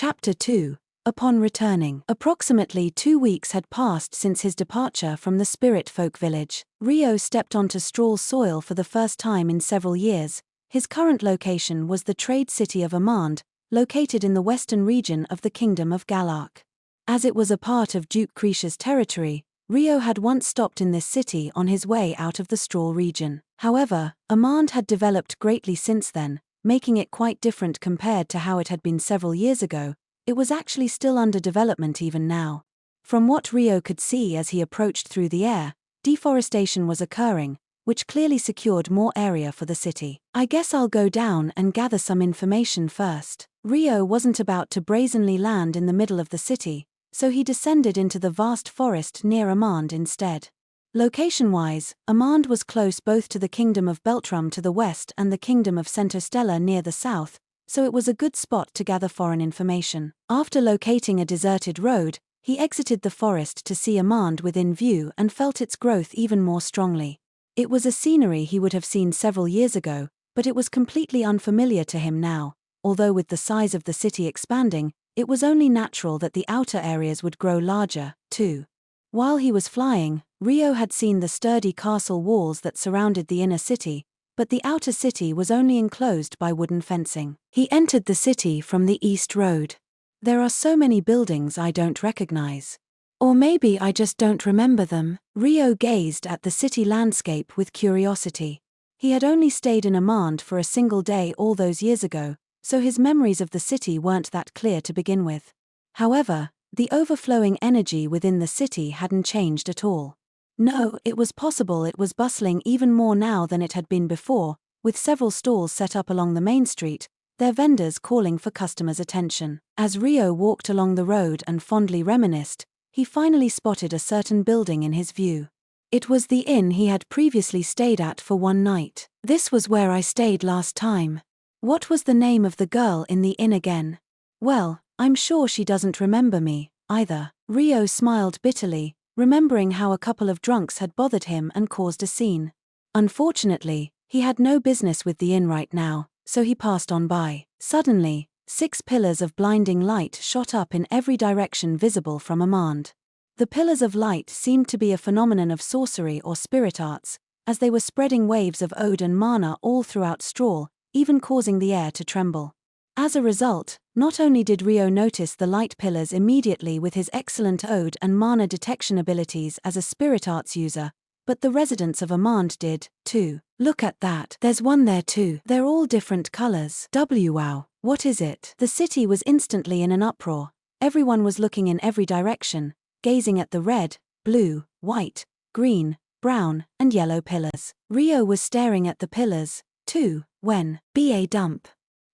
Chapter 2. Upon returning. Approximately 2 weeks had passed since his departure from the spirit folk village. Ryo stepped onto straw soil for the first time in several years. His current location was the trade city of Orphaned, located in the western region of the Kingdom of Galark. As it was a part of Duke Krisha's territory, Ryo had once stopped in this city on his way out of the straw region. However, Orphaned had developed greatly since then, making it quite different compared to how it had been several years ago. It was actually still under development even now. From what Ryo could see as he approached through the air, deforestation was occurring, which clearly secured more area for the city. I guess I'll go down and gather some information first. Ryo wasn't about to brazenly land in the middle of the city, so he descended into the vast forest near Orphaned instead. Location-wise, Orphaned was close both to the Kingdom of Beltrum to the west and the Kingdom of Centostella near the south, so it was a good spot to gather foreign information. After locating a deserted road, he exited the forest to see Orphaned within view and felt its growth even more strongly. It was a scenery he would have seen several years ago, but it was completely unfamiliar to him now. Although with the size of the city expanding, it was only natural that the outer areas would grow larger, too. While he was flying, Ryo had seen the sturdy castle walls that surrounded the inner city, but the outer city was only enclosed by wooden fencing. He entered the city from the east road. There are so many buildings I don't recognize. Or maybe I just don't remember them. Ryo gazed at the city landscape with curiosity. He had only stayed in Orphaned for a single day all those years ago, so his memories of the city weren't that clear to begin with. However, the overflowing energy within the city hadn't changed at all. No, it was possible it was bustling even more now than it had been before, with several stalls set up along the main street, their vendors calling for customers' attention. As Ryo walked along the road and fondly reminisced, he finally spotted a certain building in his view. It was the inn he had previously stayed at for one night. This was where I stayed last time. What was the name of the girl in the inn again? Well, I'm sure she doesn't remember me, either. Ryo smiled bitterly, remembering how a couple of drunks had bothered him and caused a scene. Unfortunately, he had no business with the inn right now, so he passed on by. Suddenly, 6 pillars of blinding light shot up in every direction visible from Orphaned. The pillars of light seemed to be a phenomenon of sorcery or spirit arts, as they were spreading waves of ode and mana all throughout Straw, even causing the air to tremble. As a result, not only did Ryo notice the light pillars immediately with his excellent ode and mana detection abilities as a spirit arts user, but the residents of Orphaned did, too. Look at that. There's one there too. They're all different colors. Wow, what is it? The city was instantly in an uproar. Everyone was looking in every direction, gazing at the red, blue, white, green, brown, and yellow pillars. Ryo was staring at the pillars, too, when, ba dump.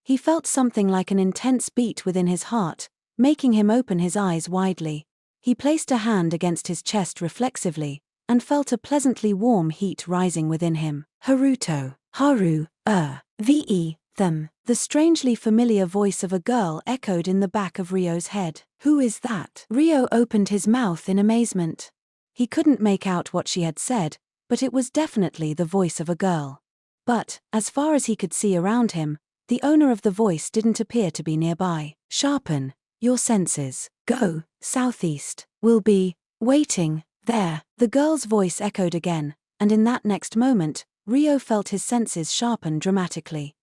He felt something like an intense beat within his heart, making him open his eyes widely. He placed a hand against his chest reflexively, and felt a pleasantly warm heat rising within him. Haruto. Haru, them. The strangely familiar voice of a girl echoed in the back of Ryo's head. Who is that? Ryo opened his mouth in amazement. He couldn't make out what she had said, but it was definitely the voice of a girl. But, as far as he could see around him, the owner of the voice didn't appear to be nearby. Sharpen your senses. Go southeast. We'll be waiting there. The girl's voice echoed again, and in that next moment, Ryo felt his senses sharpen dramatically.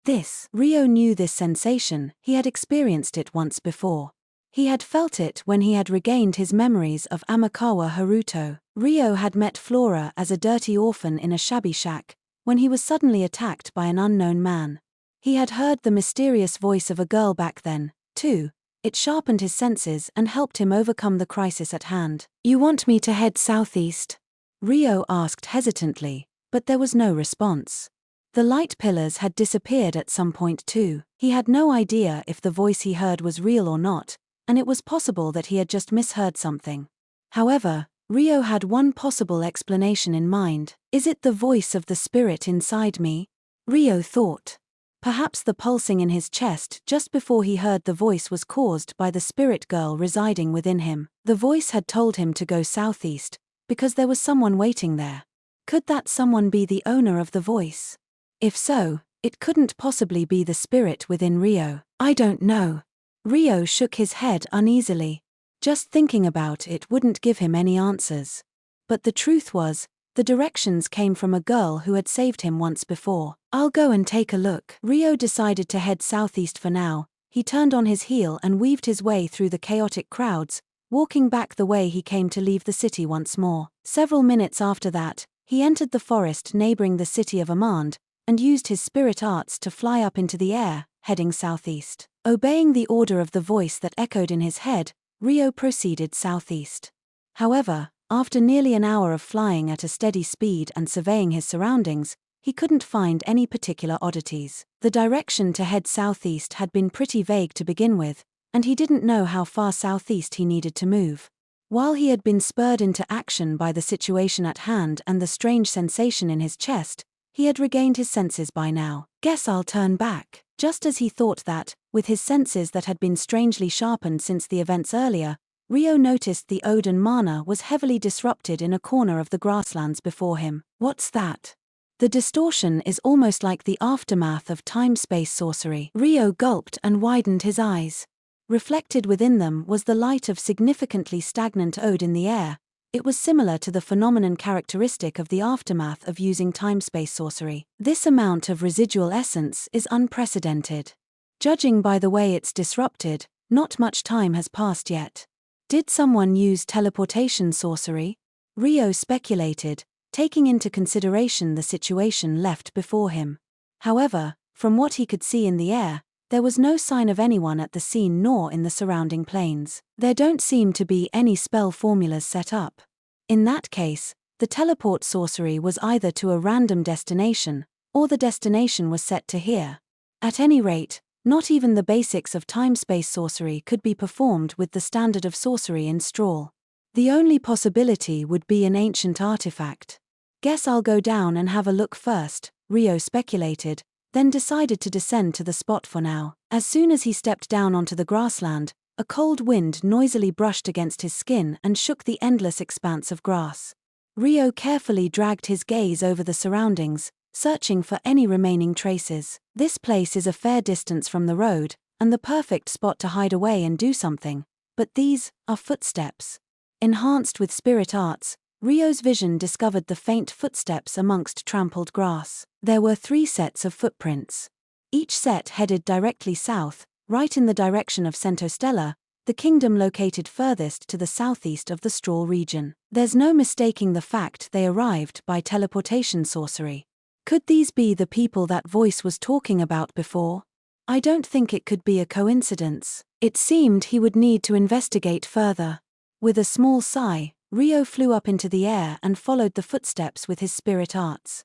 Ryo knew this sensation. He had experienced it once before. He had felt it when he had regained his memories of Amakawa Haruto. Ryo had met Flora as a dirty orphan in a shabby shack, when he was suddenly attacked by an unknown man. He had heard the mysterious voice of a girl back then, too. It sharpened his senses and helped him overcome the crisis at hand. You want me to head southeast? Ryo asked hesitantly, but there was no response. The light pillars had disappeared at some point too. He had no idea if the voice he heard was real or not, and it was possible that he had just misheard something. However, Ryo had one possible explanation in mind. Is it the voice of the spirit inside me? Ryo thought. Perhaps the pulsing in his chest just before he heard the voice was caused by the spirit girl residing within him. The voice had told him to go southeast, because there was someone waiting there. Could that someone be the owner of the voice? If so, it couldn't possibly be the spirit within Ryo. I don't know. Ryo shook his head uneasily. Just thinking about it wouldn't give him any answers. But the truth was, the directions came from a girl who had saved him once before. I'll go and take a look. Ryo decided to head southeast for now. He turned on his heel and weaved his way through the chaotic crowds, walking back the way he came to leave the city once more. Several minutes after that, he entered the forest neighboring the city of Amand, and used his spirit arts to fly up into the air, heading southeast. Obeying the order of the voice that echoed in his head, Ryo proceeded southeast. However, after nearly an hour of flying at a steady speed and surveying his surroundings, he couldn't find any particular oddities. The direction to head southeast had been pretty vague to begin with, and he didn't know how far southeast he needed to move. While he had been spurred into action by the situation at hand and the strange sensation in his chest, he had regained his senses by now. Guess I'll turn back. Just as he thought that, with his senses that had been strangely sharpened since the events earlier, Ryo noticed the Odin mana was heavily disrupted in a corner of the grasslands before him. What's that? The distortion is almost like the aftermath of time-space sorcery. Ryo gulped and widened his eyes. Reflected within them was the light of significantly stagnant Ode in the air. It was similar to the phenomenon characteristic of the aftermath of using time-space sorcery. This amount of residual essence is unprecedented. Judging by the way it's disrupted, not much time has passed yet. Did someone use teleportation sorcery? Ryo speculated, taking into consideration the situation left before him. However, from what he could see in the air, there was no sign of anyone at the scene nor in the surrounding plains. There don't seem to be any spell formulas set up. In that case, the teleport sorcery was either to a random destination, or the destination was set to here. At any rate, not even the basics of time-space sorcery could be performed with the standard of sorcery in Strawl. The only possibility would be an ancient artifact. Guess I'll go down and have a look first, Ryo speculated, then decided to descend to the spot for now. As soon as he stepped down onto the grassland, a cold wind noisily brushed against his skin and shook the endless expanse of grass. Ryo carefully dragged his gaze over the surroundings, searching for any remaining traces. This place is a fair distance from the road, and the perfect spot to hide away and do something, but these are footsteps. Enhanced with spirit arts, Ryo's vision discovered the faint footsteps amongst trampled grass. There were 3 sets of footprints. Each set headed directly south, right in the direction of Centostella, the kingdom located furthest to the southeast of the Strawl region. There's no mistaking the fact they arrived by teleportation sorcery. Could these be the people that voice was talking about before? I don't think it could be a coincidence. It seemed he would need to investigate further. With a small sigh, Ryo flew up into the air and followed the footsteps with his spirit arts.